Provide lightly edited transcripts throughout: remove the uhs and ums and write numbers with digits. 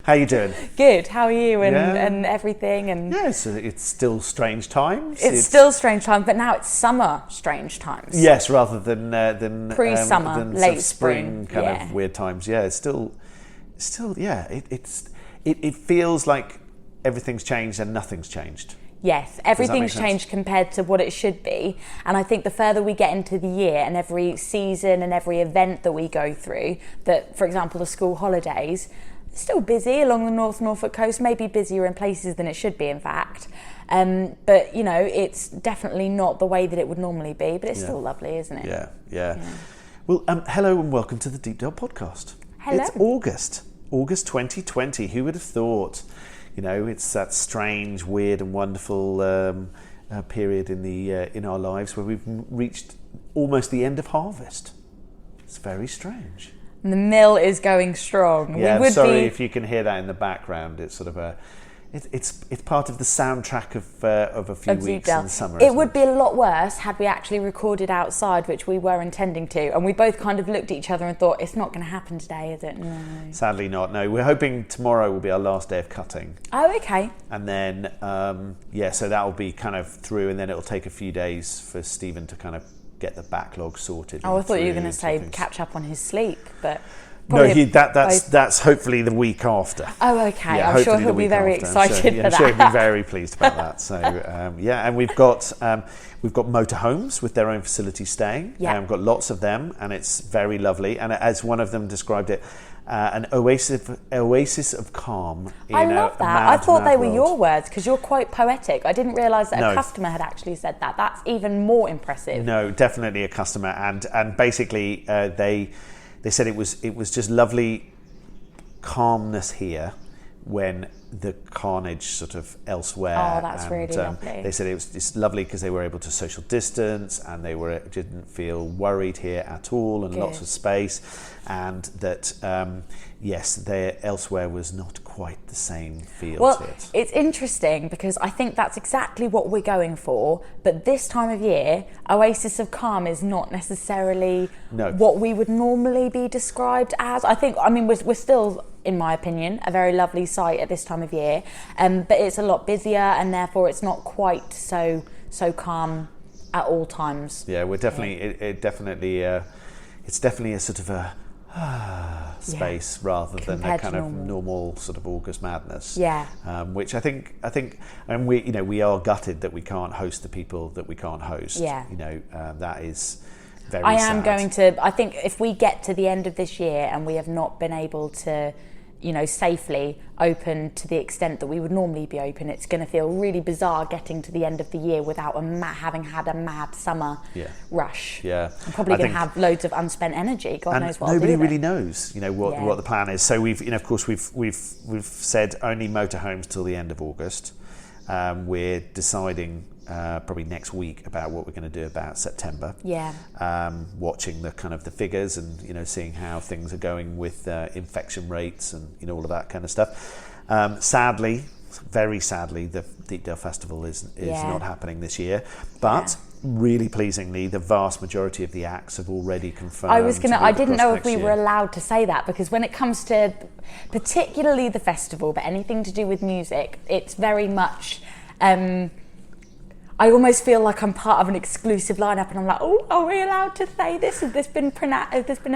How you doing? Good. How are you Yeah. and everything? And Yes, it's still strange times. it's still strange times, but now it's summer strange times. Yes, rather than Pre-summer, than late sort of spring, kind yeah. of weird times. Yeah, it's still yeah. It feels like everything's changed and nothing's changed. Yes, make everything's sense? changed compared to what it should be. And I think the further we get into the year and every season and every event that we go through, that, for example, the school holidays, still busy along the North Norfolk Coast, maybe busier in places than it should be, in fact. But, you know, it's definitely not the way that it would normally be, but it's still lovely, isn't it? Yeah. Well, hello and welcome to the Deepdale podcast. Hello. It's August 2020. Who would have thought? You know, it's that strange, weird, and wonderful period in our lives where we've reached almost the end of harvest. It's very strange. And the mill is going strong. Yeah, I'm sorry if you can hear that in the background. It's sort of it's part of the soundtrack of a few weeks in the summer. It would be a lot worse had we actually recorded outside, which we were intending to, and we both kind of looked at each other and thought, it's not going to happen today, is it? No. Sadly not. No, we're hoping tomorrow will be our last day of cutting. Oh, okay. And then, so that will be kind of through, and then it'll take a few days for Stephen to kind of get the backlog sorted. Oh, I thought you were going to say catch up on his sleep, but... No, that's hopefully the week after. Oh, okay. Yeah, I'm sure he'll be very excited for that. I'm sure he'll be very pleased about that. So, and we've got motorhomes with their own facility staying. Yeah. We've got lots of them, and it's very lovely. And as one of them described it, an oasis of calm. I love that. I thought they were your words because you're quite poetic. I didn't realise that a customer had actually said that. That's even more impressive. No, definitely a customer, and basically they said it was just lovely calmness here when the carnage sort of elsewhere. Oh, that's really lovely. They said it was just lovely because they were able to social distance and they didn't feel worried here at all, and lots of space, and that there elsewhere was not quite the same feel to it. It's interesting because I think that's exactly what we're going for, but this time of year, oasis of calm is not necessarily what we would normally be described as. We're still, in my opinion, a very lovely site at this time of year, but it's a lot busier and therefore it's not quite so calm at all times. Yeah, we're definitely it's definitely a sort of a space rather than a kind of normal sort of August madness. Yeah. Which I think, and we are gutted that we can't host the people that we can't host. Yeah. That is very sad. I think if we get to the end of this year and we have not been able to, safely open to the extent that we would normally be open, it's going to feel really bizarre getting to the end of the year without having had a mad summer rush. Yeah. I'm probably going to have loads of unspent energy. God knows what. Nobody really knows, what the plan is. So we've said only motorhomes till the end of August. We're deciding probably next week about what we're going to do about September. Yeah. Watching the kind of the figures and seeing how things are going with infection rates and all of that kind of stuff. Sadly, very sadly, the Deepdale Festival is not happening this year, but really pleasingly, the vast majority of the acts have already confirmed. I didn't know if we were allowed to say that, because when it comes to particularly the festival, but anything to do with music, it's very much. I almost feel like I'm part of an exclusive lineup, and I'm like, oh, are we allowed to say this? Has this been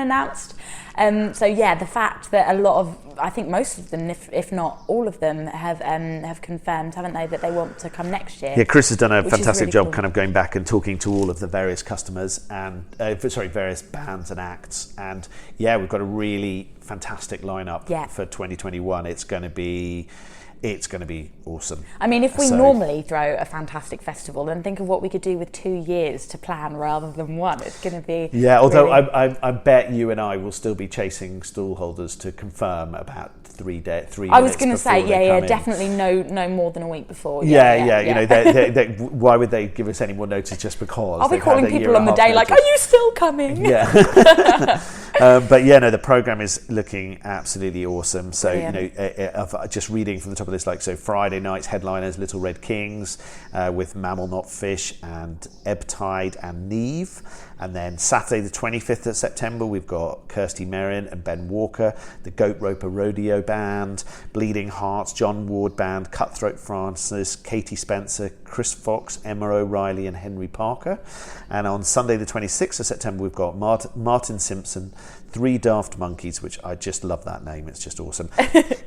announced? The fact that a lot of, I think most of them, if not all of them, have confirmed, haven't they, that they want to come next year? Yeah, Chris has done a fantastic job cool. kind of going back and talking to all of the various customers and various bands and acts, and we've got a really fantastic lineup for 2021. It's going to be awesome. I mean, if we normally throw a fantastic festival, then think of what we could do with 2 years to plan rather than one. It's going to be... Yeah, although I bet you and I will still be chasing stall holders to confirm about 3 minutes. I was going to say, definitely no more than a week before. Why would they give us any more notice just because? I'll be calling people on the day like, are you still coming? Yeah. But yeah, no, the programme is looking absolutely awesome. So, just reading from the top of this, so Friday night's headliners, Little Red Kings with Mammal Not Fish and Ebb Tide and Neve. And then Saturday the 25th of September, we've got Kirsty Merrin and Ben Walker, the Goat Roper Rodeo Band, Bleeding Hearts, John Ward Band, Cutthroat Francis, Katie Spencer, Chris Fox, Emma O'Reilly and Henry Parker. And on Sunday the 26th of September, we've got Martin Simpson, Three Daft Monkeys, which I just love that name, it's just awesome.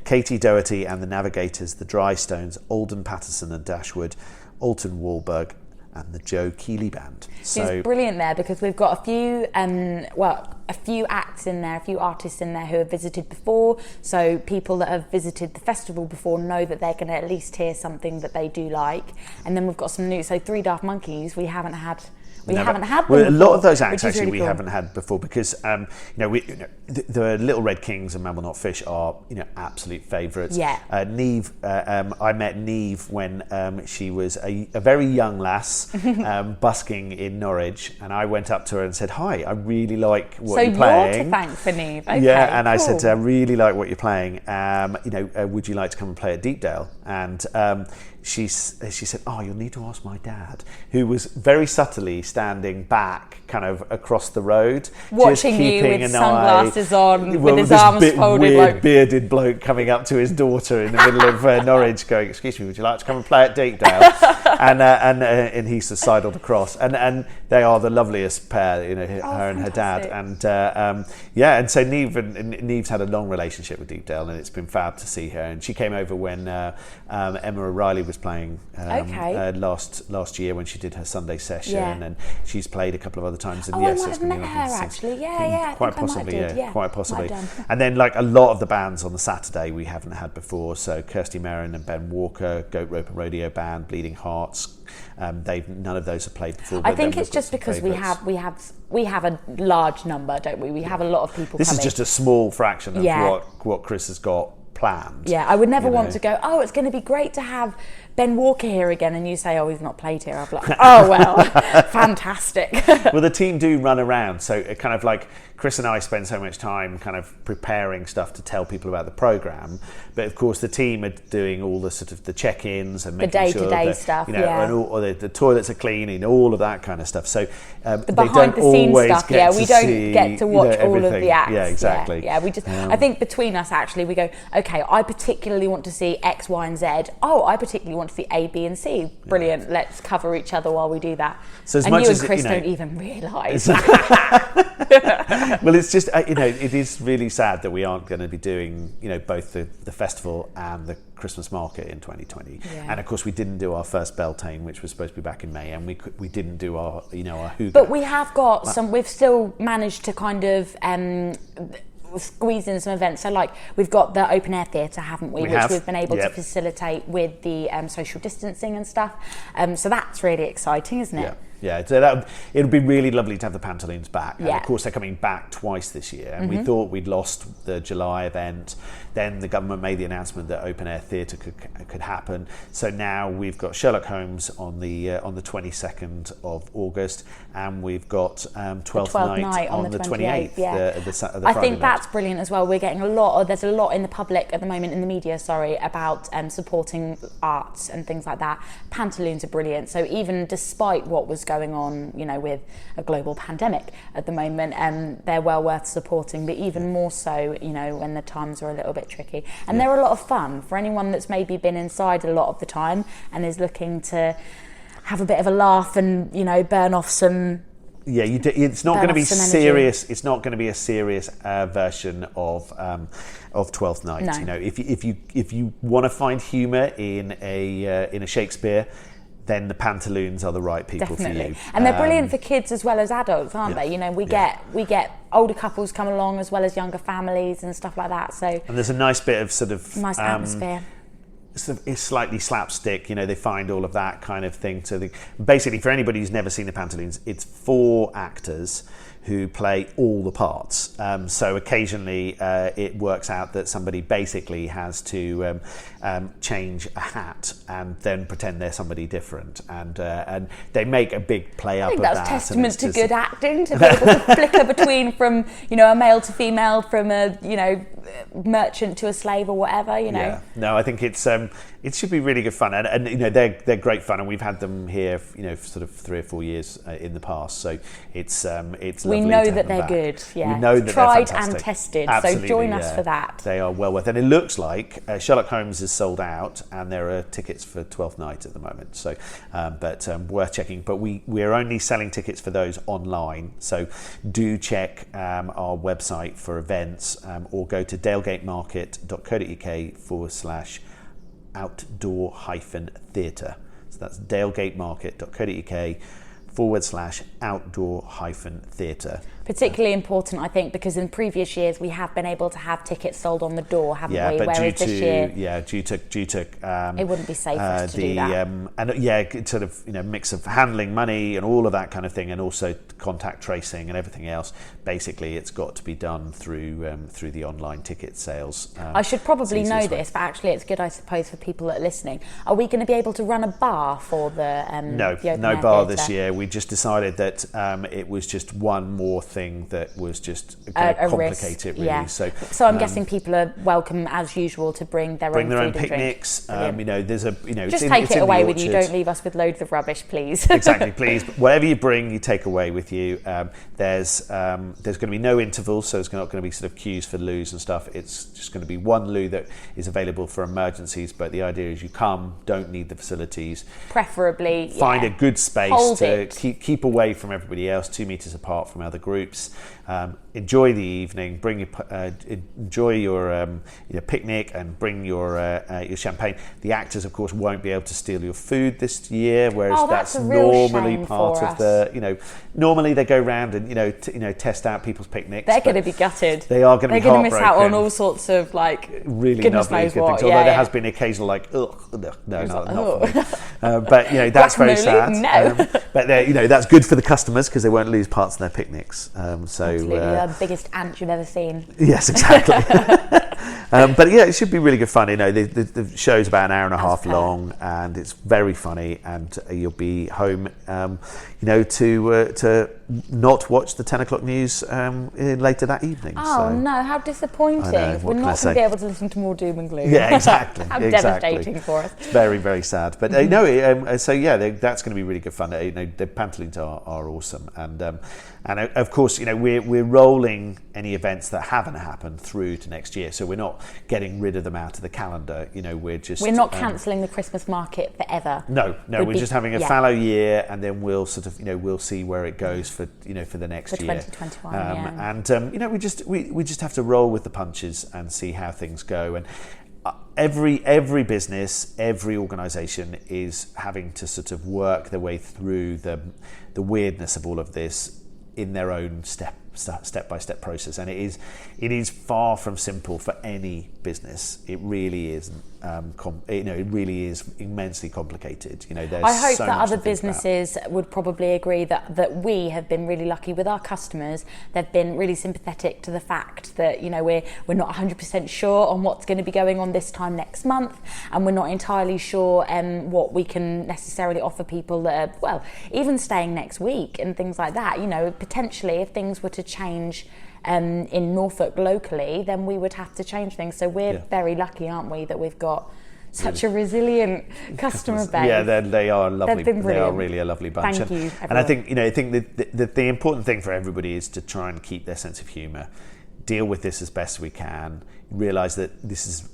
Katie Doherty and the Navigators, the Dry Stones, Alden Patterson and Dashwood, Alton Wahlberg, and the Joe Keeley Band. So it's brilliant there because we've got a few acts in there, a few artists in there who have visited before. So people that have visited the festival before know that they're going to at least hear something that they do like. And then we've got some new. So Three Daft Monkeys, we haven't had. Haven't had them well, a before, lot of those acts actually really we cool. haven't had before because the Little Red Kings and Mammal Not Fish are absolute favourites. Yeah. Neve, I met Neve when she was a very young lass busking in Norwich, and I went up to her and said, "Hi, I really like what you're playing." So you're to thank for Neve. Okay, yeah, and cool. I said, "I really like what you're playing. Would you like to come and play at Deepdale?" And she said, "Oh, you'll need to ask my dad," who was very subtly standing back, kind of across the road, watching just keeping you with an sunglasses on, with his this arms folded, weird bearded bloke coming up to his daughter in the middle of Norwich, going, "Excuse me, would you like to come and play at Deepdale?" and he sort of sidled across, and they are the loveliest pair, her and her dad, and and so Neve's had a long relationship with Deepdale, and it's been fab to see her. And she came over when Emma O'Reilly was playing last year when she did her Sunday session, and she's played a couple of other times. And I might have met her actually. Quite possibly. Well And then a lot of the bands on the Saturday we haven't had before. So Kirsty Merrin and Ben Walker, Goat Roper Rodeo Band, Bleeding Hearts. None of those have played before. I think it's just because we have a large number, don't we? We have a lot of people. This coming. is just a small fraction of what Chris has got planned. Yeah, I would never want to go, "Oh, it's going to be great to have Ben Walker here again," and you say, "Oh, he's not played here." I'd be like, "Oh, well, fantastic." Well, the team do run around, so it kind of Chris and I spend so much time kind of preparing stuff to tell people about the programme, but of course the team are doing all the sort of the check-ins and making sure that, stuff, and all the toilets are clean and all of that kind of stuff. So the behind-the-scenes stuff, we don't get to watch all of the acts. Yeah, exactly. Yeah, we just. I think between us, actually, we go, "Okay, I particularly want to see X, Y, and Z. Oh, I particularly want to see A, B, and C. Brilliant. Yeah. Let's cover each other while we do that." So as and much you as and Chris don't even realise. Well, it's just it is really sad that we aren't going to be doing both the festival and the Christmas market in 2020. Yeah. And of course we didn't do our first Beltane, which was supposed to be back in May, and we didn't do our our Hooga. But we have got some. We've still managed to kind of squeeze in some events. So we've got the open air theatre, haven't we? We've been able to facilitate with the social distancing and stuff. So that's really exciting, isn't it? Yeah, so it'll be really lovely to have the Pantaloons back. And of course they're coming back twice this year. And we thought we'd lost the July event. Then the government made the announcement that open air theatre could happen. So now we've got Sherlock Holmes on the 22nd of August, and we've got 12th night on the 28th. Yeah. The I think that's brilliant as well. We're getting there's a lot in the public at the moment, in the media, about supporting arts and things like that. Pantaloons are brilliant. So even despite what was going on, with a global pandemic at the moment, they're well worth supporting, but even more so, when the times are a little bit tricky. And they're a lot of fun for anyone that's maybe been inside a lot of the time and is looking to have a bit of a laugh and, burn off some... Yeah, it's not going to be serious. It's not going to be a serious version of Twelfth Night. No. If you want to find humour in a Shakespeare, then the Pantaloons are the right people for you. And they're brilliant for kids as well as adults, aren't they? We get older couples come along as well as younger families and stuff like that. So and there's a nice bit of sort of nice atmosphere. It's slightly slapstick, they find all of that kind of thing. So basically, for anybody who's never seen the Pantaloons, it's 4 actors who play all the parts. So occasionally it works out that somebody basically has to change a hat and then pretend they're somebody different, and they make a big play up of that. I think that's testament to good acting, to be able to flicker between from, you know, a male to female, from a, you know, merchant to a slave or whatever, you know. Yeah. No, I think it's it should be really good fun, and you know, they're great fun, and we've had them here, you know, for sort of 3 or 4 years in the past. So it's we know that they're good. Yeah, we know that tried they're fantastic and tested. Absolutely, so join us for that. They are well worth, and it looks like Sherlock Holmes is sold out, and there are tickets for 12th night at the moment. So, but worth checking. But we're only selling tickets for those online. So do check our website for events, or go to dalegatemarket.co.uk/outdoor-theatre. So that's dalegatemarket.co.uk/outdoor-theatre. Particularly important, I think, because in previous years we have been able to have tickets sold on the door, haven't we? But whereas this year, due to it wouldn't be safe for us to do that. And sort of, you know, mix of handling money and all of that kind of thing, and also contact tracing and everything else. Basically, it's got to be done through the online ticket sales. I should probably know this, but actually, it's good, I suppose, for people that are listening. Are we going to be able to run a bar for the no bar this year? We just decided that it was just one more thing that was just going to complicate it, really. Yeah. So I'm guessing people are welcome as usual to bring their own picnics. You know, there's a, you know, just take it away with you. Don't leave us with loads of rubbish, please. Exactly, please. But whatever you bring, you take away with you. There's going to be no intervals, so there's not going to be sort of queues for loos and stuff. It's just going to be one loo that is available for emergencies. But the idea is you come, don't need the facilities. Preferably, find a good space to keep away from everybody else, 2 meters apart from other groups. Enjoy the evening. Enjoy your picnic, and bring your champagne. The actors, of course, won't be able to steal your food this year, whereas that's normally part of the. You know, normally they go round and test out people's picnics. They're going to be gutted. They are going to be heartbroken. They're going to miss out on all sorts of really lovely good things. Although there has been occasional not for me. But that's very sad. No. But that's good for the customers because they won't lose parts of their picnics. Absolutely, the biggest ant you've ever seen. Yes, exactly. But yeah, it should be really good fun. The show's about an hour and a half long, and it's very funny. And you'll be home, to not watch the 10 o'clock news later that evening. Oh no, how disappointing! We're not going to be able to listen to more doom and gloom. Yeah, exactly. How devastating for us. It's very, very sad. But that's going to be really good fun. The pantaloons are awesome, and of course, we're rolling any events that haven't happened through to next year. So we're not getting rid of them out of the calendar. We're not cancelling the Christmas market forever. No, we're just having a fallow year, and then we'll sort of we'll see where it goes for the next year. 2021. We just have to roll with the punches and see how things go. And every business, every organisation is having to sort of work their way through the weirdness of all of this in their own step-by-step process, and it is far from simple for any business. It really isn't. It really is immensely complicated. I hope that other businesses would probably agree that we have been really lucky with our customers. They've been really sympathetic to the fact that we're not 100% sure on what's going to be going on this time next month, and we're not entirely sure what we can necessarily offer people that are even staying next week and things like that. Potentially if things were to change in Norfolk locally, then we would have to change things. So we're very lucky, aren't we, that we've got such a resilient customer base. Yeah, they are lovely. They've been brilliant. They are really a lovely bunch. Thank you, everyone. And I think the important thing for everybody is to try and keep their sense of humour, deal with this as best we can, realise that this is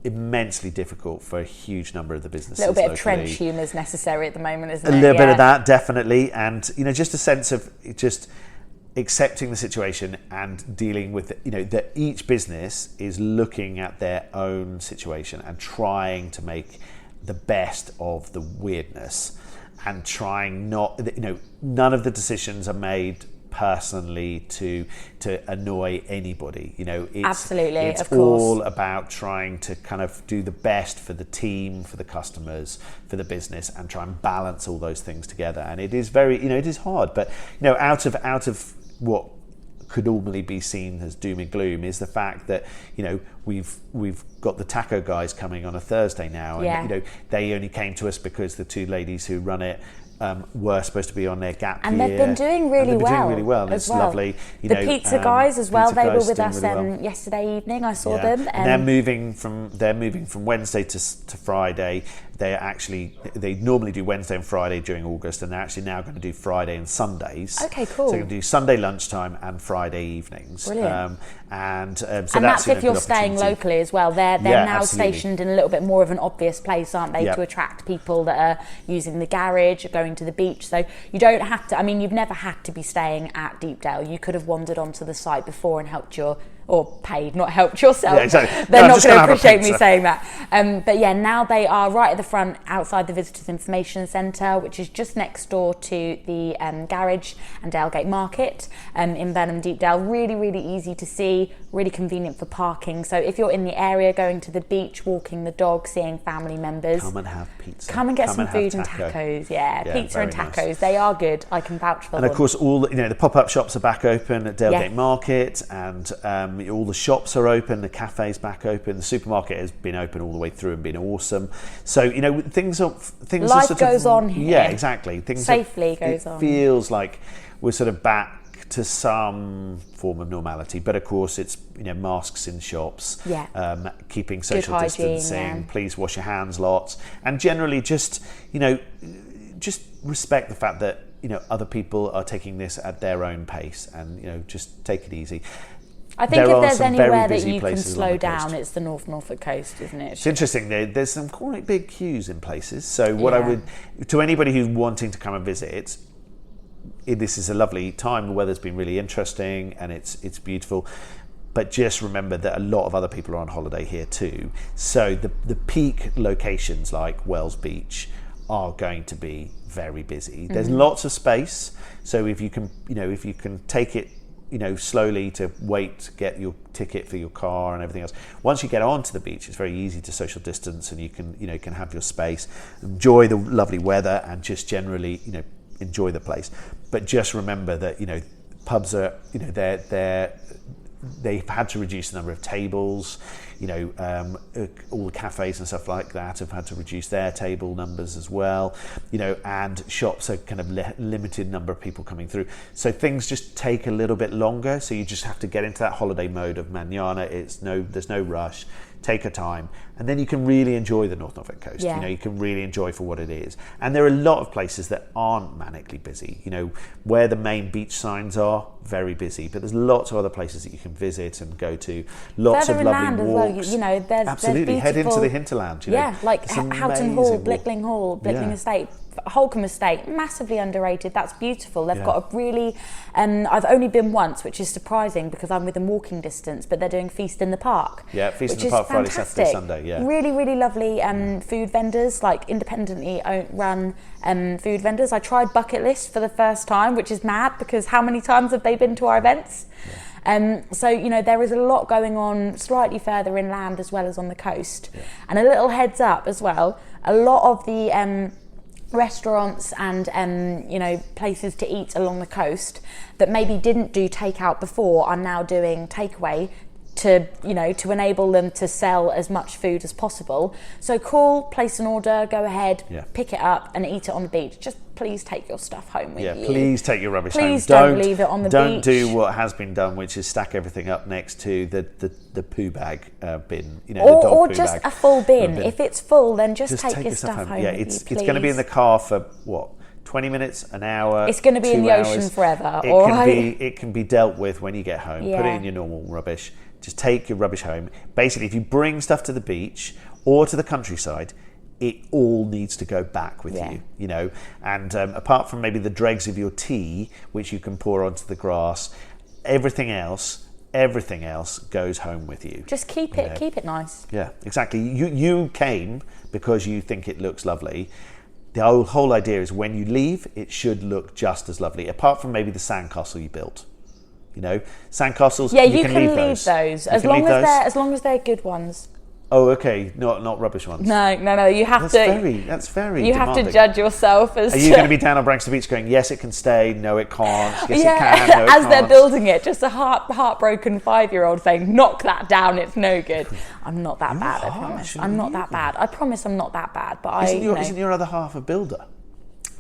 immensely difficult for a huge number of the businesses. A little bit locally. Of trench humour is necessary at the moment, isn't it? A little bit of that, definitely, and just a sense of just accepting the situation and dealing with that each business is looking at their own situation and trying to make the best of the weirdness, and trying none of the decisions are made personally to annoy anybody. Absolutely, it's of course. all about trying to kind of do the best for the team, for the customers, for the business, and try and balance all those things together. And it is very it is hard, but out of what could normally be seen as doom and gloom is the fact that, you know, we've got the taco guys coming on a Thursday now, and you know, they only came to us because the two ladies who run it were supposed to be on their gap and year. They've been doing really well. And it's lovely. The pizza guys as well. They were with us yesterday evening. I saw them. And they're moving from Wednesday to Friday. They normally do Wednesday and Friday during August, and they're actually now going to do Friday and Sundays. Okay, cool. So they're going to do Sunday lunchtime and Friday evenings. Brilliant. So that's if you're staying locally as well. They're now absolutely stationed in a little bit more of an obvious place, aren't they, to attract people that are using the garage, going to the beach. So you don't have to. I mean, you've never had to be staying at Deepdale. You could have wandered onto the site before and paid, not helped yourself. Yeah, exactly. They're not going to appreciate me saying that. But yeah, now they are right at the front outside the Visitors Information Centre, which is just next door to the garage and Dalegate Market in Burnham Deepdale. Really, really easy to see, really convenient for parking. So if you're in the area, going to the beach, walking the dog, seeing family members, come and have pizza. Come and get some food and tacos. Yeah, pizza and tacos. Nice. They are good. I can vouch for them. And of course, all the pop-up shops are back open at Dalegate Market, and all the shops are open, the cafe's back open, the supermarket has been open all the way through and been awesome. So, you know, things life sort goes on here. Yeah, exactly. Goes on. It feels like we're sort of back to some form of normality, but of course it's, you know, masks in shops, keeping social distancing, please wash your hands lots, and generally just respect the fact that, you know, other people are taking this at their own pace, and, you know, just take it easy. I think if there's anywhere that you can slow down, it's the North Norfolk Coast, isn't it? It's interesting. There's some quite big queues in places. So what I would, to anybody who's wanting to come and visit, this is a lovely time. The weather's been really interesting and it's beautiful. But just remember that a lot of other people are on holiday here too. So the peak locations like Wells Beach are going to be very busy. There's lots of space. So if you can take it, you know, slowly to wait to get your ticket for your car and everything else. Once you get onto the beach, it's very easy to social distance, and you can have your space, enjoy the lovely weather, and just generally, you know, enjoy the place. But just remember that, you know, pubs are, you know, they've had to reduce the number of tables. You know, all the cafes and stuff like that have had to reduce their table numbers as well. You know, and shops are kind of limited number of people coming through. So things just take a little bit longer. So you just have to get into that holiday mode of manana. There's no rush. Take your time, and then you can really enjoy the North Norfolk Coast. You know, you can really enjoy for what it is. And there are a lot of places that aren't manically busy. You know, where the main beach signs are, very busy. But there's lots of other places that you can visit and go to. Lots further of lovely inland walks. As well, you know, there's absolutely there's head into the hinterland. You know, like Houghton Hall, Blickling Hall, Blickling Estate. Holcombe Estate, massively underrated. That's beautiful. They've got a really, I've only been once, which is surprising because I'm within walking distance, but they're doing Feast in the Park. Yeah, Feast in the Park, Friday, Saturday, Sunday, yeah. Really, really lovely food vendors, like independently run food vendors. I tried Bucket List for the first time, which is mad because how many times have they been to our events? Yeah. So, you know, there is a lot going on slightly further inland as well as on the coast. Yeah. And a little heads up as well, a lot of the restaurants and you know, places to eat along the coast that maybe didn't do takeout before are now doing takeaway to enable them to sell as much food as possible. So call, place an order, go ahead, pick it up and eat it on the beach. Just please take your stuff home with you. Yeah, please take your rubbish home. Please don't leave it on the beach. Don't do what has been done, which is stack everything up next to the poo bag bin. You know, the dog or poo just bag. a full bin. If it's full, then just take your stuff home. Yeah, with it's you, going to be in the car for what? 20 minutes, an hour. It's going to be in the ocean forever. It can be dealt with when you get home. Put it in your normal rubbish. Just take your rubbish home. Basically, if you bring stuff to the beach or to the countryside, it all needs to go back with you, you know. And apart from maybe the dregs of your tea, which you can pour onto the grass, everything else goes home with you. Just keep it nice. Yeah, exactly. You came because you think it looks lovely. The whole idea is when you leave, it should look just as lovely, apart from maybe the sandcastle you built. You know, sandcastles. Yeah, you can leave those as long as they're good ones. Oh, okay. Not rubbish ones. No. You have That's very. You demanding. have to judge yourself as. Are you going to be down on Branksome Beach going, yes, it can stay, no, it can't, yes, it can, no, it as can't. they're building it, just a heartbroken 5-year-old saying, knock that down, it's no good. I'm not that bad, I promise. I'm not that bad. I promise I'm not that bad. But Isn't your other half a builder?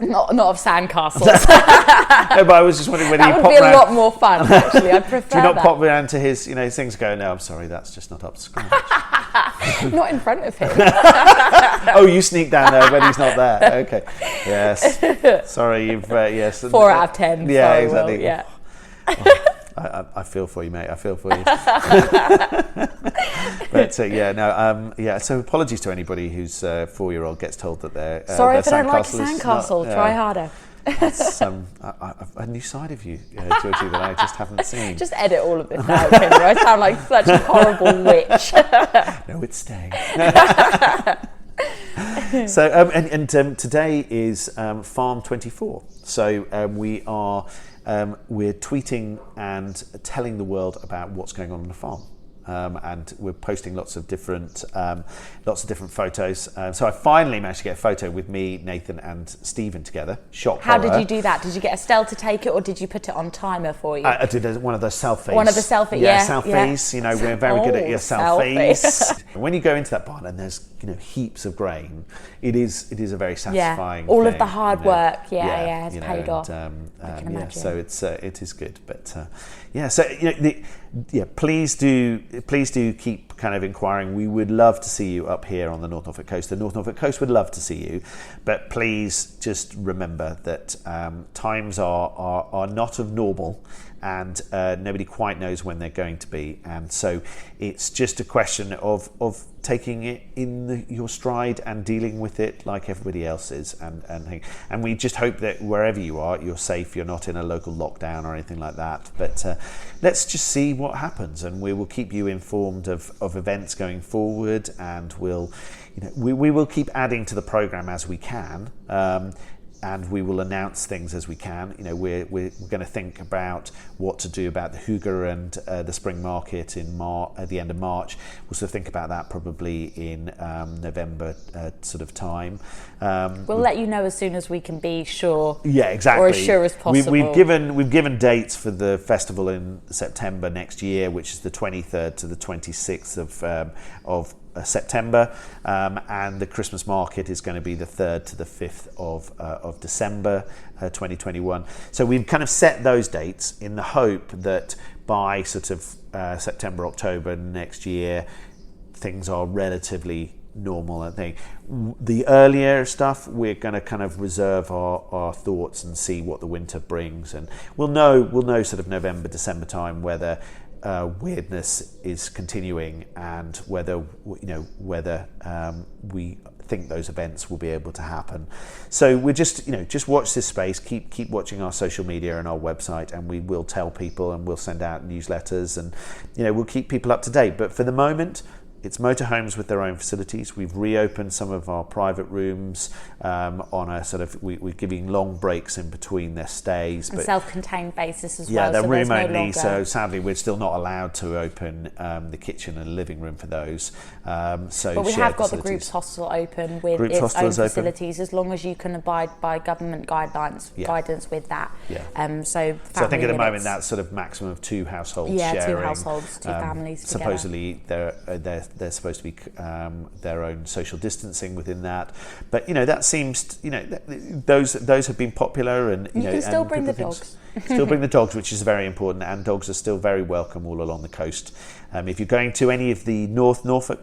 Not of sandcastles. No, but I was just wondering whether that you would be a lot more fun, actually. I prefer Do you not that. pop around to his, things and go, no, I'm sorry, that's just not up to scratch. Not in front of him. Oh, you sneak down there when he's not there. Okay. Yes. Sorry, you've, yes. 4 out of 10. Yeah, sorry, exactly. Will, yeah. I feel for you, mate. I feel for you. But so apologies to anybody whose 4-year-old gets told that they're sorry if their I don't like sandcastle sandcastle. Try harder. That's a new side of you, Georgie, that I just haven't seen. Just edit all of this out, Kendra. I sound like such a horrible witch. No, it's staying. So, today is Farm 24. So we are we're tweeting and telling the world about what's going on the farm. And we're posting lots of different photos. So I finally managed to get a photo with me, Nathan, and Stephen together. How did you do that? Did you get Estelle to take it, or did you put it on timer for you? I did one of those selfies. One of the selfies, selfies. Yeah. We're very good at your selfies. When you go into that barn and there's heaps of grain, it is a very satisfying. All thing, of the hard work, has paid off. I can imagine. So it is good, but So please do keep kind of inquiring. We would love to see you up here on the North Norfolk Coast. The North Norfolk Coast would love to see you, but please just remember that times are not of normal, and nobody quite knows when they're going to be, and so it's just a question of taking it in your stride and dealing with it like everybody else is, and we just hope that wherever you are, you're safe, you're not in a local lockdown or anything like that. But let's just see what happens, and we will keep you informed of events going forward, and we will keep adding to the programme as we can. And we will announce things as we can. We're going to think about what to do about the Hygge and the spring market at the end of March. We'll sort of think about that probably in November sort of time. We'll let you know as soon as we can be sure. Yeah, exactly. Or as sure as possible. We've given dates for the festival in September next year, which is the 23rd to the 26th of September, and the Christmas market is going to be the 3rd to the 5th of December 2021. So we've kind of set those dates in the hope that by sort of September, October next year, things are relatively normal. I think the earlier stuff we're going to kind of reserve our thoughts and see what the winter brings, and we'll know sort of November, December time whether weirdness is continuing and whether we think those events will be able to happen. So we're just watch this space, keep watching our social media and our website, and we will tell people, and we'll send out newsletters, and we'll keep people up to date. But for the moment, it's motorhomes with their own facilities. We've reopened some of our private rooms on a sort of, we're giving long breaks in between their stays. And self-contained basis as well. Yeah, they're so room only, so sadly we're still not allowed to open the kitchen and living room for those. But we have got the Groups Hostel open with its own facilities, as long as you can abide by government guidance with that. Yeah. So I think at the moment that's sort of maximum of 2 households sharing. Yeah, 2 households, 2 families together. Supposedly they're supposed to be their own social distancing within that, but that seems those have been popular, and you can still bring the dogs. Still bring the dogs, which is very important, and dogs are still very welcome all along the coast. If you're going to any of the North Norfolk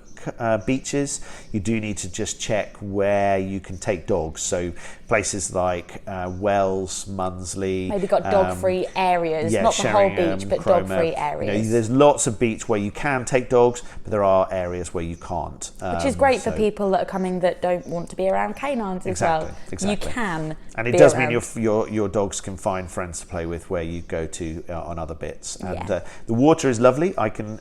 beaches, you do need to just check where you can take dogs. So places like Wells, Munsley. Maybe got dog-free areas, not the whole beach, but dog-free areas. There's lots of beach where you can take dogs, but there are areas where you can't. Which is great for people that are coming that don't want to be around canines as well. Exactly. You can. And it does mean your dogs can find friends to play with where you go to on other bits. And the water is lovely. I can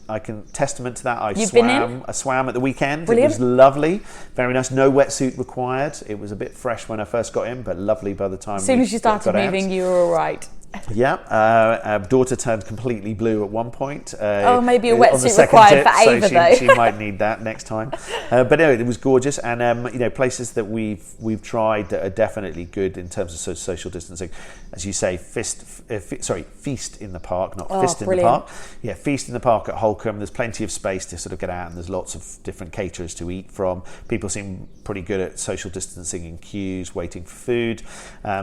testament to that. I swam at the weekend. Brilliant. It was lovely, very nice. No wetsuit required. It was a bit fresh when I first got in, but lovely by the time. As soon as you started moving, you were all right. Yeah, daughter turned completely blue at one point. Maybe a wetsuit required for Ava, though. She might need that next time. But anyway, it was gorgeous, and places that we've tried that are definitely good in terms of social distancing. As you say, feast in the park, not fist in the park. Yeah, feast in the park at Holcombe. There's plenty of space to sort of get out, and there's lots of different caterers to eat from. People seem pretty good at social distancing in queues, waiting for food.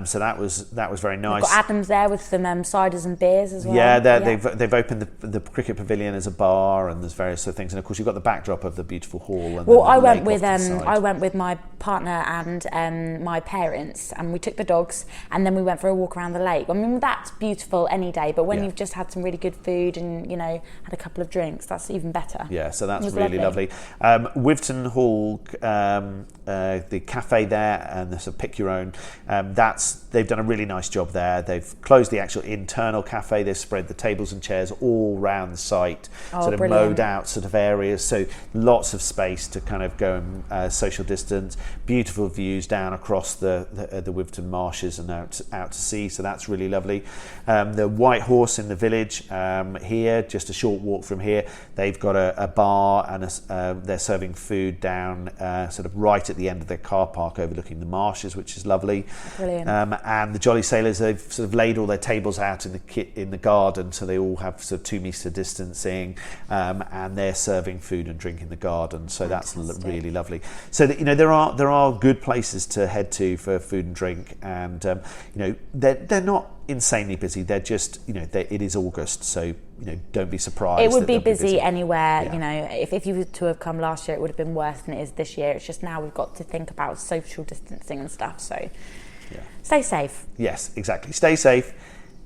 So that was very nice. We've got Adams there with some ciders and beers as well. Yeah, they've opened the cricket pavilion as a bar, and there's various other things. And of course, you've got the backdrop of the beautiful hall. And I went with my partner and my parents, and we took the dogs, and then we went for a walk around the lake. I mean, that's beautiful any day, but when you've just had some really good food and had a couple of drinks, that's even better. Yeah, so that's really lovely. Wivton Hall, the cafe there, and the sort of pick your own. They've done a really nice job there. They've closed the actual internal cafe. They've spread the tables and chairs all around the site, mowed out sort of areas, so lots of space to kind of go and social distance. Beautiful views down across the Wivton marshes and out to sea, so that's really lovely. The White Horse in the village here, just a short walk from here, they've got a bar, and they're serving food down sort of right at the end of their car park overlooking the marshes, which is lovely. Brilliant. And the Jolly Sailors, they've sort of laid all their tables out in the garden, so they all have sort of 2 metre distancing, and they're serving food and drink in the garden, so that's really lovely. So that, there are good places to head to for food and drink, and they're not insanely busy. They're just it is August, so don't be surprised. It would be busy anywhere. Yeah. If you were to have come last year, it would have been worse than it is this year. It's just now we've got to think about social distancing and stuff. So stay safe. Yes, exactly. Stay safe,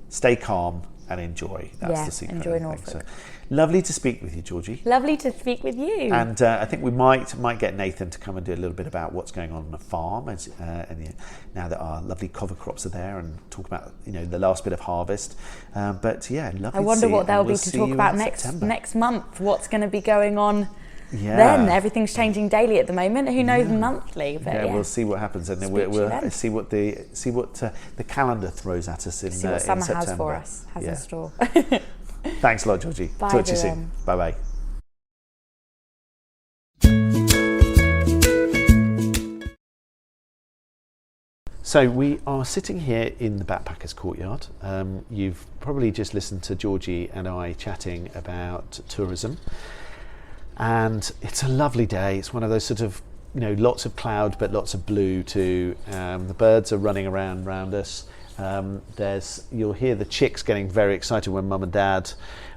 stay calm, and enjoy. That's the secret. Enjoy Norfolk. So, lovely to speak with you, Georgie. Lovely to speak with you. And I think we might get Nathan to come and do a little bit about what's going on the farm now that our lovely cover crops are there, and talk about the last bit of harvest. But lovely. I wonder what there'll be to talk about next month. What's going to be going on? Yeah. Then everything's changing daily at the moment. Who knows monthly? But we'll see what happens, and then we'll see what the calendar throws at us in September. Summer has for us, in store. Thanks a lot, Georgie. Bye, talk to you soon. Bye bye. So we are sitting here in the Backpackers Courtyard. You've probably just listened to Georgie and I chatting about tourism. And it's a lovely day. It's one of those sort of, lots of cloud but lots of blue too. The birds are running around us. You'll hear the chicks getting very excited when Mum and Dad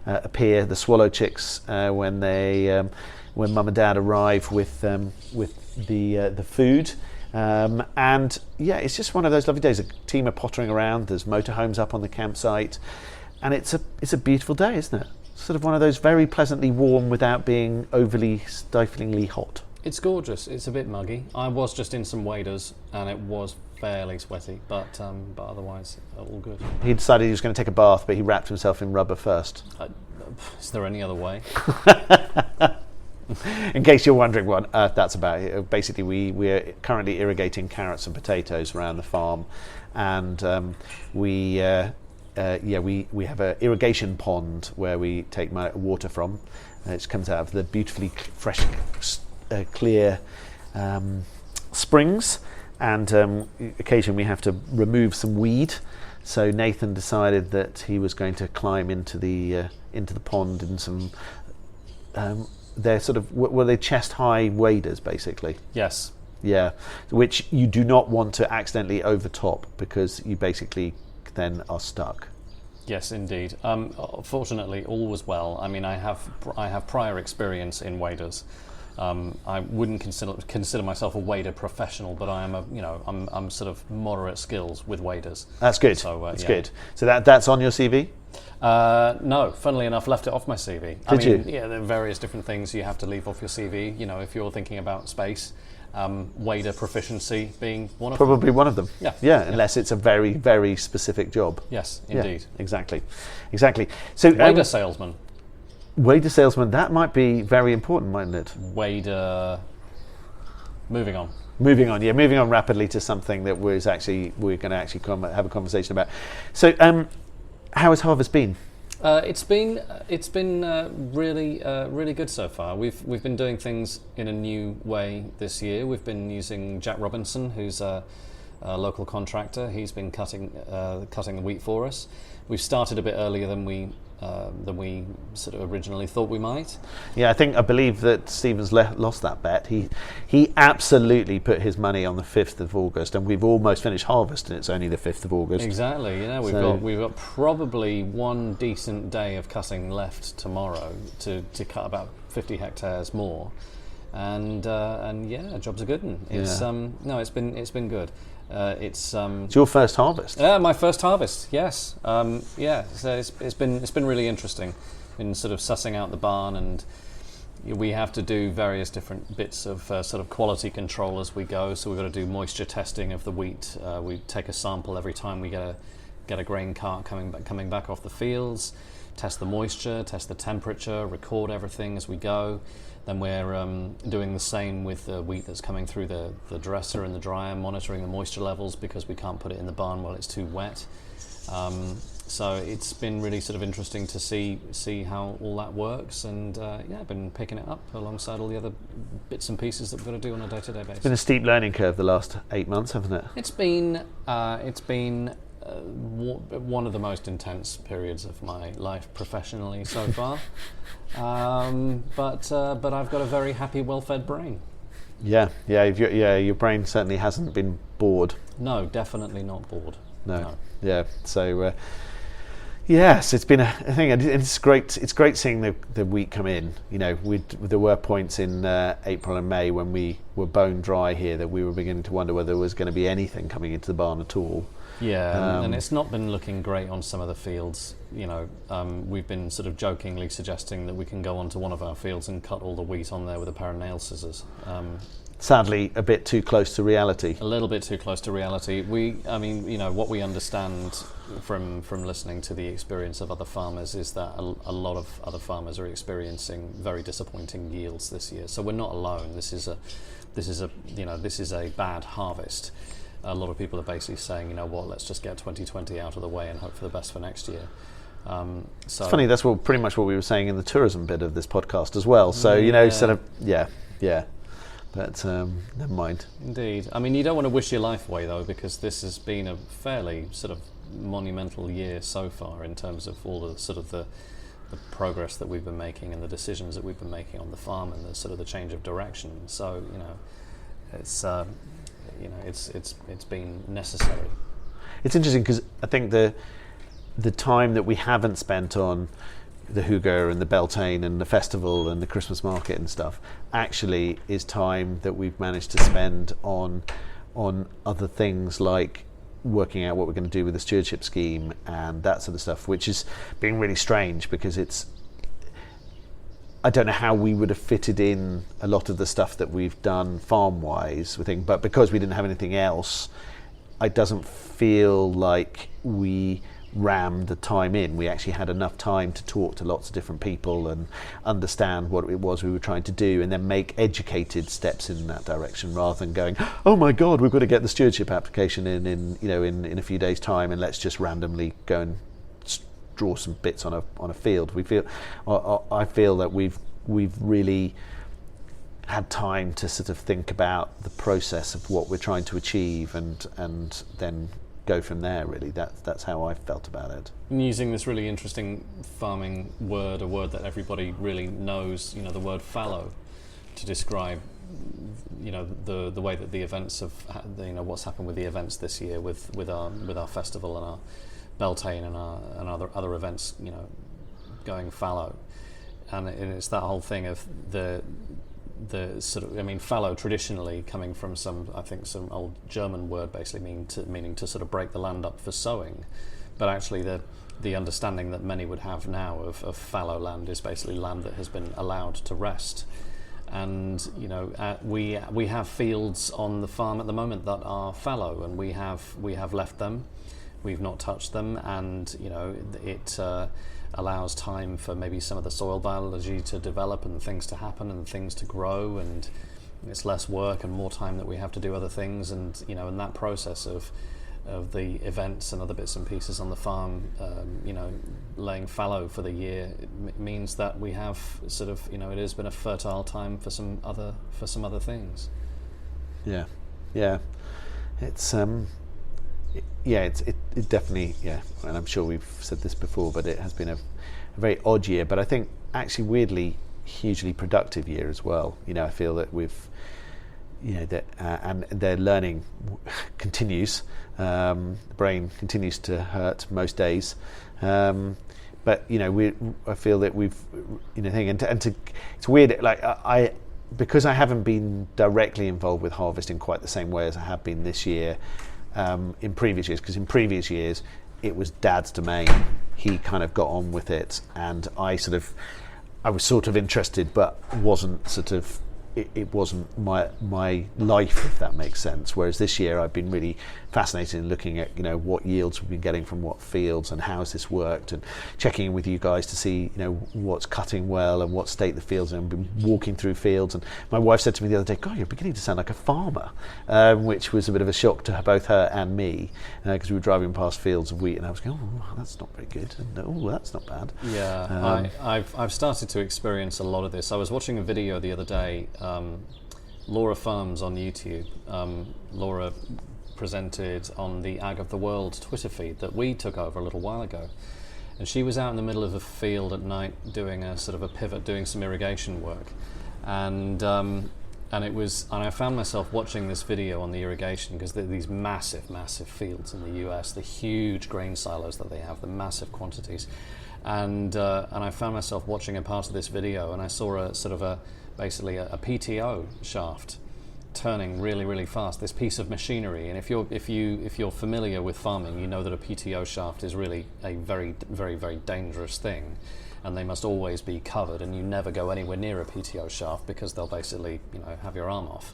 appear. The swallow chicks when Mum and Dad arrive with the food. It's just one of those lovely days. A team are pottering around. There's motorhomes up on the campsite, and it's a beautiful day, isn't it? Sort of one of those very pleasantly warm without being overly stiflingly hot. It's gorgeous. It's a bit muggy. I was just in some waders and it was fairly sweaty, but otherwise all good. He decided he was going to take a bath, but he wrapped himself in rubber first. Is there any other way? In case you're wondering what on earth that's about, basically we're currently irrigating carrots and potatoes around the farm, and we have an irrigation pond where we take water from. It comes out of the beautifully fresh, clear springs, and occasionally we have to remove some weed. So Nathan decided that he was going to climb into the pond in some. They're sort of they're chest high waders, basically. Yes. Yeah, which you do not want to accidentally overtop, because you basically then are stuck. Yes, indeed. Fortunately, all was well. I mean, I have prior experience in waders. I wouldn't consider myself a wader professional, but I am I'm sort of moderate skills with waders. That's good. So that's good. So that's on your CV? No, funnily enough, left it off my CV. Did you? Yeah, there are various different things you have to leave off your CV. If you're thinking about space, wader proficiency being one of them. Probably one of them. Yeah. Unless it's a very, very specific job. Yes, indeed. Yeah, exactly. So wader salesman. Wader salesman, that might be very important, mightn't it? Wader. Moving on. Moving on rapidly to something that we're going to actually have a conversation about. So how has harvest been? It's been really good so far. We've been doing things in a new way this year. We've been using Jack Robinson, who's a local contractor. He's been cutting the wheat for us. We've started a bit earlier than we sort of originally thought we might. Yeah, I believe that Stephen's lost that bet. He absolutely put his money on the 5th of August, and we've almost finished harvest, and it's only the 5th of August. Exactly. We've got probably one decent day of cutting left tomorrow to cut about 50 hectares more, and job's a good one. It's it's been good. It's your first harvest. My first harvest. Yes. So it's been really interesting. Been sort of sussing out the barn, and we have to do various different bits of sort of quality control as we go. So we've got to do moisture testing of the wheat. We take a sample every time we get a grain cart coming back off the fields. Test the moisture, test the temperature, record everything as we go. Then we're doing the same with the wheat that's coming through the dresser and the dryer, monitoring the moisture levels because we can't put it in the barn while it's too wet. So it's been really sort of interesting to see how all that works, and I've been picking it up alongside all the other bits and pieces that we've got to do on a day-to-day basis. It's been a steep learning curve the last 8 months, hasn't it? It's been one of the most intense periods of my life professionally so far. But I've got a very happy, well-fed brain. Yeah. Your brain certainly hasn't been bored. No, definitely not bored. No. Yeah. So, yes, it's been a thing. It's great. It's great seeing the wheat come in. You know, there were points in April and May when we were bone dry here that we were beginning to wonder whether there was going to be anything coming into the barn at all. Yeah, and it's not been looking great on some of the fields. You know, we've been sort of jokingly suggesting that we can go onto one of our fields and cut all the wheat on there with a pair of nail scissors. Sadly, a bit too close to reality. A little bit too close to reality. What we understand from listening to the experience of other farmers is that a lot of other farmers are experiencing very disappointing yields this year. So we're not alone. This is a bad harvest. A lot of people are basically saying, you know what, let's just get 2020 out of the way and hope for the best for next year. It's funny, that's pretty much what we were saying in the tourism bit of this podcast as well. So, but never mind. Indeed. I mean, you don't want to wish your life away, though, because this has been a fairly sort of monumental year so far in terms of all the sort of the progress that we've been making and the decisions that we've been making on the farm and the sort of the change of direction. So, it's been necessary. It's interesting because I think the time that we haven't spent on the Hygge and the Beltane and the festival and the Christmas market and stuff actually is time that we've managed to spend on other things like working out what we're going to do with the stewardship scheme and that sort of stuff, which is being really strange because I don't know how we would have fitted in a lot of the stuff that we've done farm-wise, but because we didn't have anything else, it doesn't feel like we rammed the time in. We actually had enough time to talk to lots of different people and understand what it was we were trying to do and then make educated steps in that direction rather than going, oh my God, we've got to get the stewardship application in a few days' time and let's just randomly go and draw some bits on a field. I feel that we've really had time to sort of think about the process of what we're trying to achieve and then go from there. Really, that's how I felt about it. And using this really interesting farming word, a word that everybody really knows, the word fallow, to describe the way that the events of what's happened with the events this year with our festival and our Beltane and other events, going fallow, and it's that whole thing of the sort of, fallow traditionally coming from some old German word basically meaning to sort of break the land up for sowing, but actually the understanding that many would have now of fallow land is basically land that has been allowed to rest. And we have fields on the farm at the moment that are fallow, and we have left them. We've not touched them, and it allows time for maybe some of the soil biology to develop and things to happen and things to grow, and it's less work and more time that we have to do other things, and in that process of the events and other bits and pieces on the farm, laying fallow for the year, it means that we have sort of, it has been a fertile time for some other things. Yeah, it's it definitely, and I'm sure we've said this before, but it has been a very odd year, but I think actually weirdly hugely productive year as well. I feel that we've, that and their learning continues. The brain continues to hurt most days, but I feel that we've, it's weird. Like because I haven't been directly involved with harvesting quite the same way as I have been this year. In previous years, because in previous years it was Dad's domain. He kind of got on with it, and I was sort of interested, but wasn't sort of. It wasn't my life, if that makes sense. Whereas this year I've been really fascinated in looking at what yields we've been getting from what fields and how has this worked, and checking in with you guys to see what's cutting well and what state the fields are. I've been walking through fields, and my wife said to me the other day, "God, you're beginning to sound like a farmer," which was a bit of a shock to both her and me, because we were driving past fields of wheat, and I was going, "Oh, that's not very good," and "Oh, that's not bad." Yeah, I've started to experience a lot of this. I was watching a video the other day. Laura Farms on YouTube. Laura presented on the Ag of the World Twitter feed that we took over a little while ago, and she was out in the middle of a field at night doing a sort of a pivot, doing some irrigation work, and I found myself watching this video on the irrigation, because these massive fields in the US, the huge grain silos that they have, the massive quantities, and I found myself watching a part of this video, and I saw a sort of basically a PTO shaft turning really, really fast. This piece of machinery, and if you're familiar with farming, you know that a PTO shaft is really a very, very, very dangerous thing, and they must always be covered, and you never go anywhere near a PTO shaft because they'll basically have your arm off.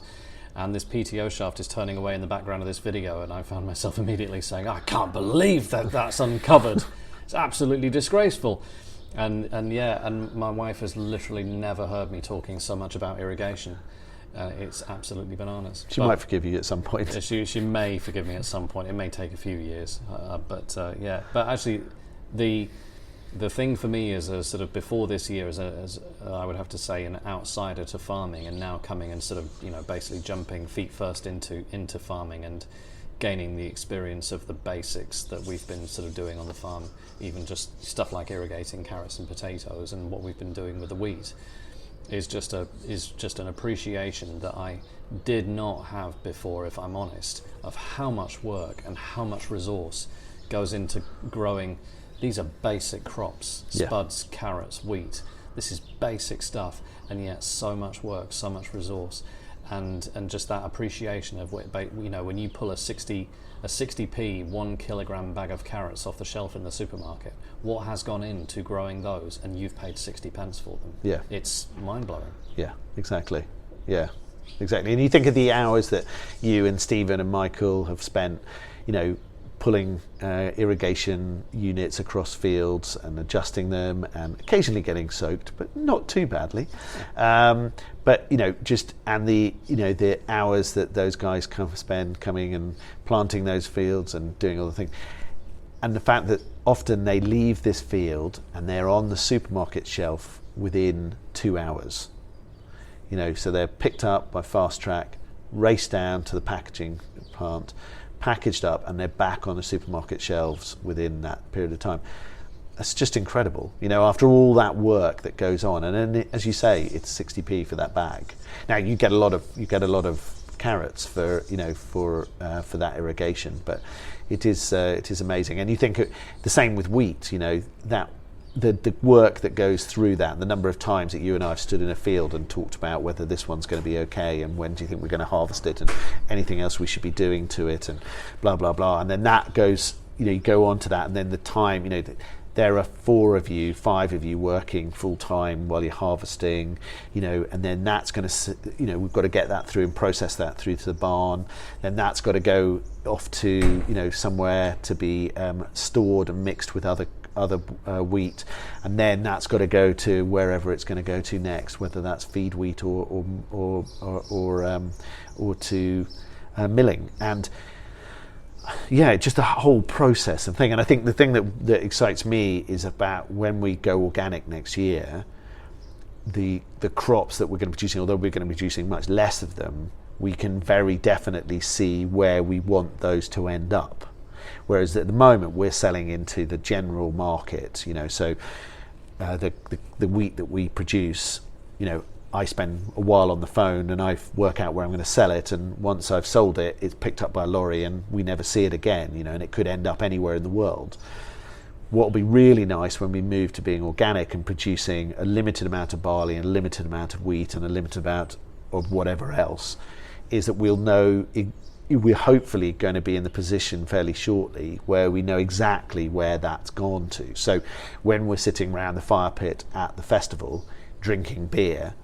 And this PTO shaft is turning away in the background of this video, and I found myself immediately saying, "I can't believe that's uncovered. It's absolutely disgraceful." And my wife has literally never heard me talking so much about irrigation. It's absolutely bananas. She might forgive you at some point. She may forgive me at some point. It may take a few years, but actually, the thing for me is a sort of before this year, as I would have to say, an outsider to farming, and now coming and sort of basically jumping feet first into farming and gaining the experience of the basics that we've been sort of doing on the farm, even just stuff like irrigating carrots and potatoes, and what we've been doing with the wheat, is just an appreciation that I did not have before, if I'm honest, of how much work and how much resource goes into growing. These are basic crops: spuds, carrots, wheat. This is basic stuff, and yet so much work, so much resource. And just that appreciation of when you pull a 60p 1 kilogram bag of carrots off the shelf in the supermarket, what has gone into growing those, and you've paid 60 pence for them. Yeah, it's mind blowing. Yeah, exactly. Yeah, exactly. And you think of the hours that you and Stephen and Michael have spent, pulling irrigation units across fields and adjusting them, and occasionally getting soaked, but not too badly. But the hours that those guys spend coming and planting those fields and doing all the things, and the fact that often they leave this field and they're on the supermarket shelf within 2 hours. So they're picked up by fast track, raced down to the packaging plant, packaged up, and they're back on the supermarket shelves within that period of time. That's just incredible, after all that work that goes on. And then, as you say, it's 60p for that bag. Now you get a lot of carrots for that irrigation, but it is amazing. And you think the same with wheat, that the work that goes through that, the number of times that you and I have stood in a field and talked about whether this one's going to be okay, and when do you think we're going to harvest it, and anything else we should be doing to it, and blah blah blah. And then that goes, you go on to that, and then the time, there are 5 of you working full time while you're harvesting, and then that's going to, we've got to get that through and process that through to the barn. Then that's got to go off to, somewhere to be stored and mixed with other wheat, and then that's got to go to wherever it's going to go to next, whether that's feed wheat or to milling. And just the whole process and thing. And I think the thing that excites me is about when we go organic next year, the crops that we're going to be producing, although we're going to be producing much less of them, we can very definitely see where we want those to end up. Whereas at the moment we're selling into the general market, so the wheat that we produce, I spend a while on the phone and I work out where I'm going to sell it, and once I've sold it, it's picked up by a lorry and we never see it again, and it could end up anywhere in the world. What will be really nice when we move to being organic and producing a limited amount of barley and a limited amount of wheat and a limited amount of whatever else is that we'll know, we're hopefully going to be in the position fairly shortly where we know exactly where that's gone to. So when we're sitting around the fire pit at the festival drinking beer,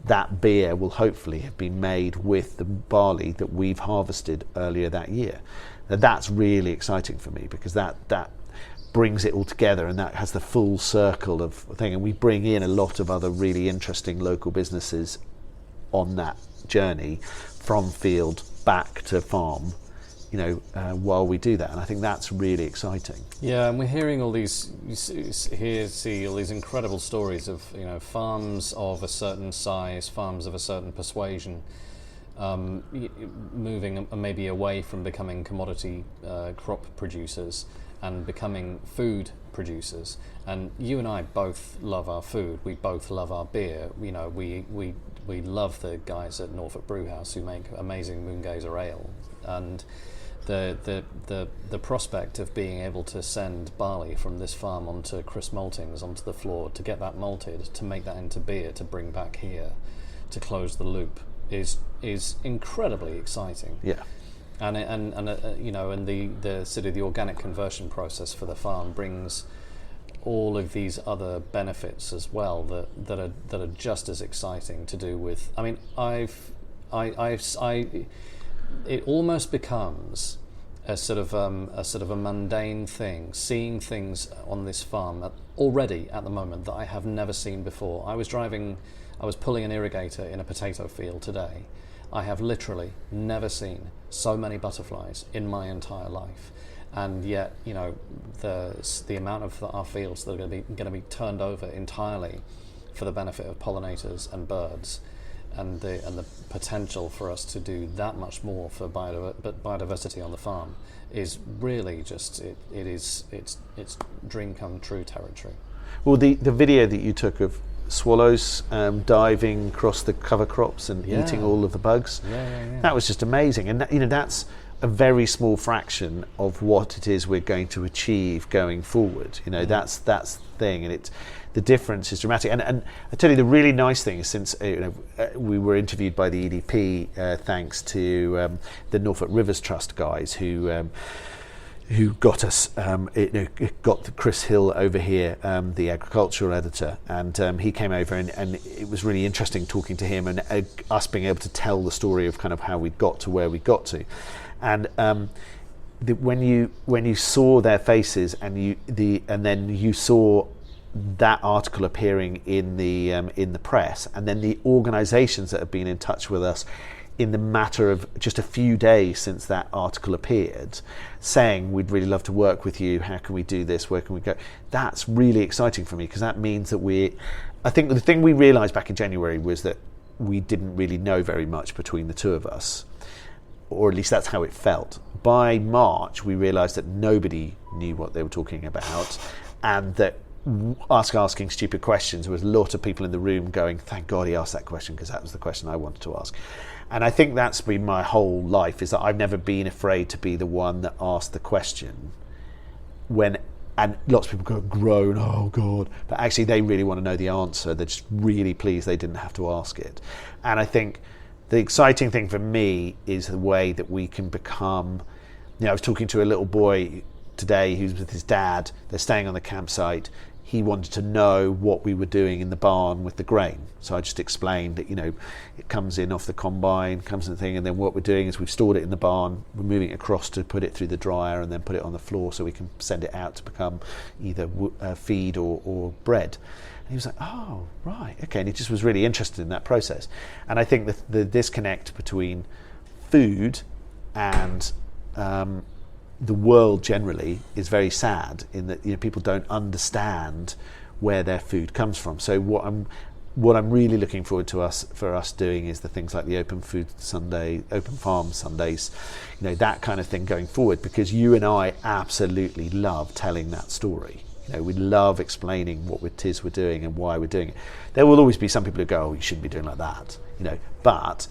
that beer will hopefully have been made with the barley that we've harvested earlier that year. Now that's really exciting for me, because that brings it all together, and that has the full circle of thing, and we bring in a lot of other really interesting local businesses on that journey from field back to farm, while we do that, and I think that's really exciting. Yeah, and we're hearing all these, see all these incredible stories of farms of a certain size, farms of a certain persuasion, moving maybe away from becoming commodity crop producers and becoming food producers. And you and I both love our food. We both love our beer. We love the guys at Norfolk Brewhouse who make amazing Moongazer ale, and the prospect of being able to send barley from this farm onto Chris Maltings onto the floor, to get that malted, to make that into beer, to bring back here, to close the loop is incredibly exciting. Yeah. And the sort of the organic conversion process for the farm brings all of these other benefits as well that are just as exciting to do with. I mean, it almost becomes a sort of a mundane thing, seeing things on this farm already at the moment that I have never seen before. I was pulling an irrigator in a potato field today. I have literally never seen so many butterflies in my entire life, and yet the amount of our fields that are going to be turned over entirely for the benefit of pollinators and birds, and the potential for us to do that much more for biodiversity on the farm is really just it's dream come true territory. Well, the video that you took of swallows diving across the cover crops and eating all of the bugs, that was just amazing. And that's a very small fraction of what it is we're going to achieve going forward. That's the thing, and the difference is dramatic. And I tell you, the really nice thing is, since we were interviewed by the EDP, thanks to the Norfolk Rivers Trust guys who got us, got Chris Hill over here, the agricultural editor, and he came over, and it was really interesting talking to him and us being able to tell the story of kind of how we got to where we got to. And when you saw their faces and then you saw that article appearing in the press, and then the organisations that have been in touch with us in the matter of just a few days since that article appeared, saying we'd really love to work with you, how can we do this, where can we go, that's really exciting for me, because that means that I think the thing we realised back in January was that we didn't really know very much between the two of us, or at least that's how it felt. By March we realised that nobody knew what they were talking about, and that asking stupid questions, there was a lot of people in the room going, thank God he asked that question, because that was the question I wanted to ask. And I think that's been my whole life, is that I've never been afraid to be the one that asked the question and lots of people groan, oh God, but actually they really want to know the answer. They're just really pleased they didn't have to ask it. And I think the exciting thing for me is the way that we can become, I was talking to a little boy today who's with his dad, they're staying on the campsite. He wanted to know what we were doing in the barn with the grain. So I just explained that, it comes in off the combine, comes in the thing, and then what we're doing is we've stored it in the barn, we're moving it across to put it through the dryer and then put it on the floor so we can send it out to become either feed or bread. And he was like, oh, right, okay. And he just was really interested in that process. And I think the disconnect between food and the world generally is very sad in that, you know, people don't understand where their food comes from. So what I'm really looking forward to for us doing is the things like the Open Farm Sundays, you know, that kind of thing going forward, because you and I absolutely love telling that story. You know, we love explaining what it is we're doing and why we're doing it. There will always be some people who go, "Oh, you shouldn't be doing like that," you know, but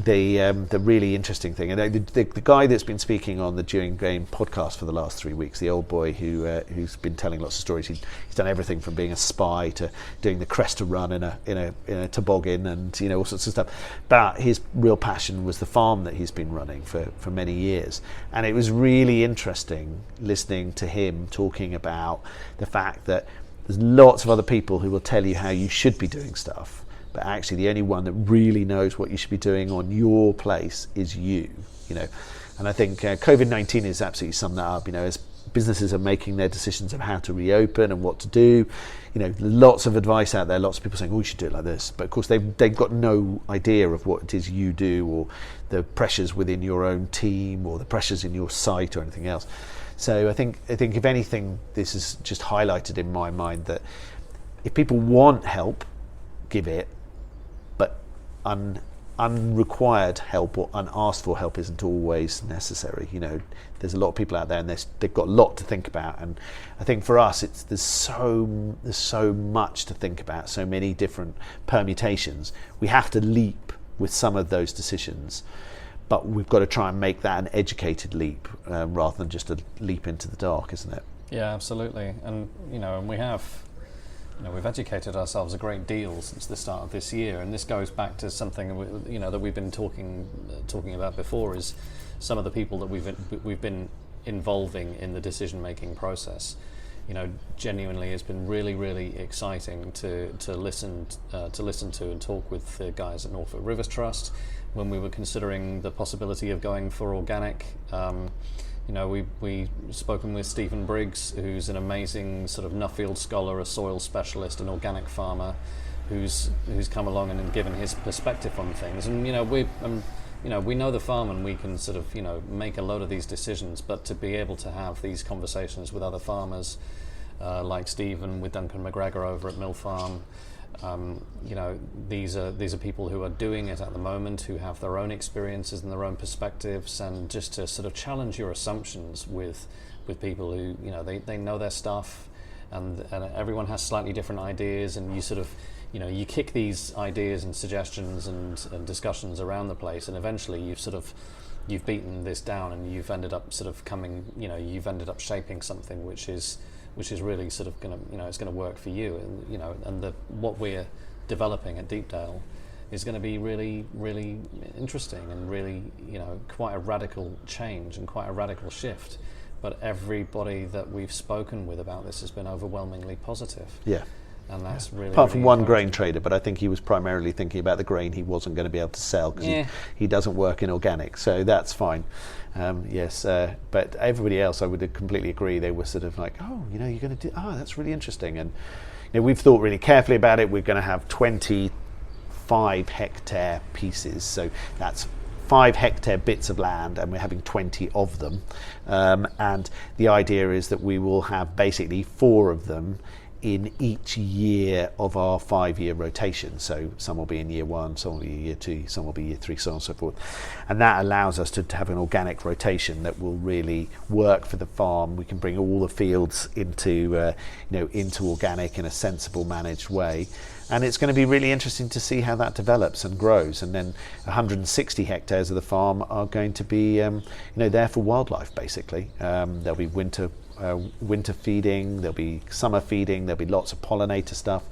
the really interesting thing, and the guy that's been speaking on the During Game podcast for the last 3 weeks, the old boy who's been telling lots of stories. He's done everything from being a spy to doing the Cresta run in a toboggan, and, you know, all sorts of stuff. But his real passion was the farm that he's been running for many years, and it was really interesting listening to him talking about the fact that there's lots of other people who will tell you how you should be doing stuff, but actually the only one that really knows what you should be doing on your place is you know. And I think COVID-19 has absolutely summed that up, you know, as businesses are making their decisions of how to reopen and what to do, you know, lots of advice out there, lots of people saying, "Oh, you should do it like this," but of course they've got no idea of what it is you do, or the pressures within your own team, or the pressures in your site, or anything else. So I think if anything, this has just highlighted in my mind that if people want help, give it, but unrequired help or unasked for help isn't always necessary. You know, there's a lot of people out there, and they've got a lot to think about. And I think for us, there's so much to think about, so many different permutations. We have to leap with some of those decisions, but we've got to try and make that an educated leap rather than just a leap into the dark, isn't it? Yeah, absolutely. And, you know, and we have, you know, we've educated ourselves a great deal since the start of this year, and this goes back to something, you know, that we've been talking about before, is some of the people that we've been involving in the decision-making process. You know, genuinely, it's been really, really exciting to listen to and talk with the guys at Norfolk Rivers Trust when we were considering the possibility of going for organic. You know, we spoken with Stephen Briggs, who's an amazing sort of Nuffield scholar, a soil specialist, an organic farmer, who's come along and given his perspective on things. And, you know, we know the farm, and we can sort of, you know, make a load of these decisions, but to be able to have these conversations with other farmers, like Stephen, with Duncan McGregor over at Mill Farm, you know, these are people who are doing it at the moment, who have their own experiences and their own perspectives, and just to sort of challenge your assumptions with people who, you know, they know their stuff, and everyone has slightly different ideas, and you sort of, you know, you kick these ideas and suggestions and discussions around the place, and eventually you've beaten this down, and you've ended up sort of you've ended up shaping something which is really sort of going to, you know, it's going to work for you. And, you know, and what we're developing at Deepdale is going to be really, really interesting, and really, you know, quite a radical change and quite a radical shift. But everybody that we've spoken with about this has been overwhelmingly positive. Yeah. And that's really, apart from really one grain trader, but I think he was primarily thinking about the grain he wasn't going to be able to sell, because he doesn't work in organic, so that's fine. But everybody else, I would completely agree. They were sort of like, "Oh, you know, you're going to do, that's really interesting." And, you know, we've thought really carefully about it. We're going to have 25 hectare pieces, so that's 5 hectare bits of land, and we're having 20 of them. And the idea is that we will have basically 4 of them in each year of our 5-year rotation. So some will be in year 1, some will be year 2, some will be year 3, so on and so forth. And that allows us to have an organic rotation that will really work for the farm. We can bring all the fields into organic in a sensible, managed way. And it's going to be really interesting to see how that develops and grows. And then 160 hectares of the farm are going to be, there for wildlife, basically. There'll be winter feeding, there'll be summer feeding, there'll be lots of pollinator stuff.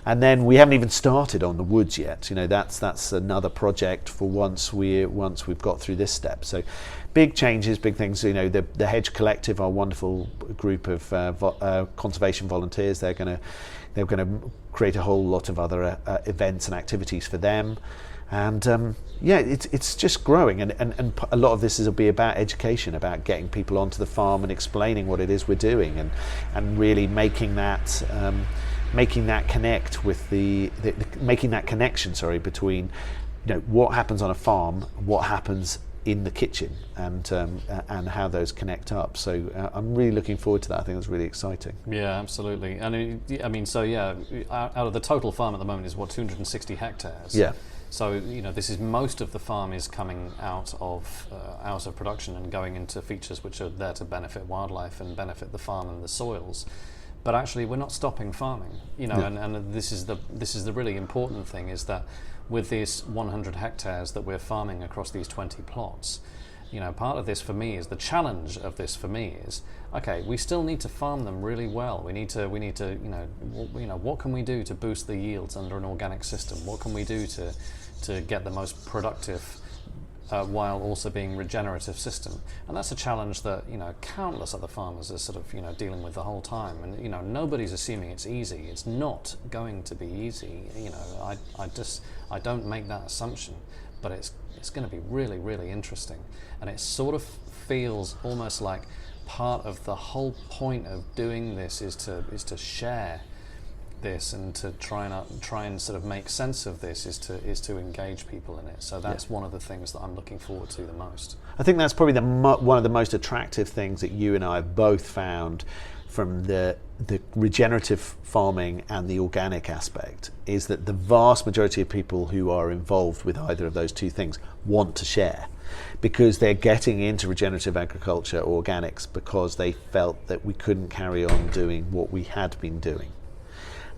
And then we haven't even started on the woods yet. You know, that's another project for once we've got through this step. So big changes, big things. You know, the Hedge Collective, our wonderful group of conservation volunteers, they're going to create a whole lot of other events and activities for them. And it's just growing, and a lot of this will be about education, about getting people onto the farm and explaining what it is we're doing, and really making that connect with making that connection between, you know, what happens on a farm, what happens in the kitchen and how those connect up. So I'm really looking forward to that. I think that's really exciting. Yeah, absolutely. And out of the total farm at the moment is 260 hectares. Yeah. So this is most of the farm is coming out of production and going into features which are there to benefit wildlife and benefit the farm and the soils. But actually, we're not stopping farming. And this is the really important thing, is that with these 100 hectares that we're farming across these 20 plots, part of this for me is the challenge of this for me is, okay, we still need to farm them really well. We need to what can we do to boost the yields under an organic system? What can we do to get the most productive while also being regenerative system? And that's a challenge that countless other farmers are sort of dealing with the whole time. And nobody's assuming it's easy. It's not going to be easy. I don't make that assumption, but it's going to be really, really interesting. And it sort of feels almost like part of the whole point of doing this is to share this and to try and sort of make sense of this, is to engage people in it. So that's one of the things that I'm looking forward to the most. I think that's probably one of the most attractive things that you and I have both found from the regenerative farming and the organic aspect, is that the vast majority of people who are involved with either of those two things want to share, because they're getting into regenerative agriculture, organics, because they felt that we couldn't carry on doing what we had been doing,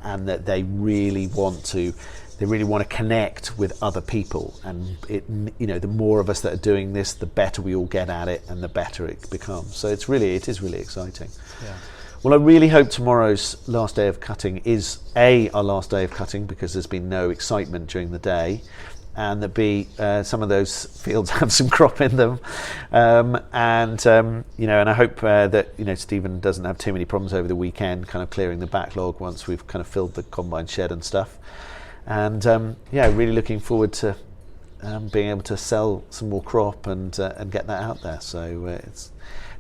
and that they really want to connect with other people. And the more of us that are doing this, the better we all get at it and the better it becomes. So it is really exciting. Yeah. Well, I really hope tomorrow's last day of cutting is our last day of cutting, because there's been no excitement during the day, and that some of those fields have some crop in them, and I hope that Stephen doesn't have too many problems over the weekend, kind of clearing the backlog once we've kind of filled the combine shed and stuff. And really looking forward to being able to sell some more crop and get that out there. So it's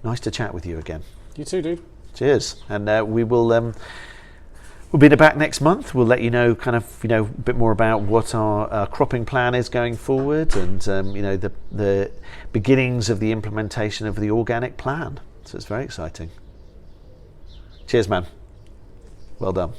nice to chat with you again. You too, dude. Cheers. And we will we'll be back next month. We'll let you know a bit more about what our cropping plan is going forward, and the beginnings of the implementation of the organic plan. So it's very exciting. Cheers, man. Well done.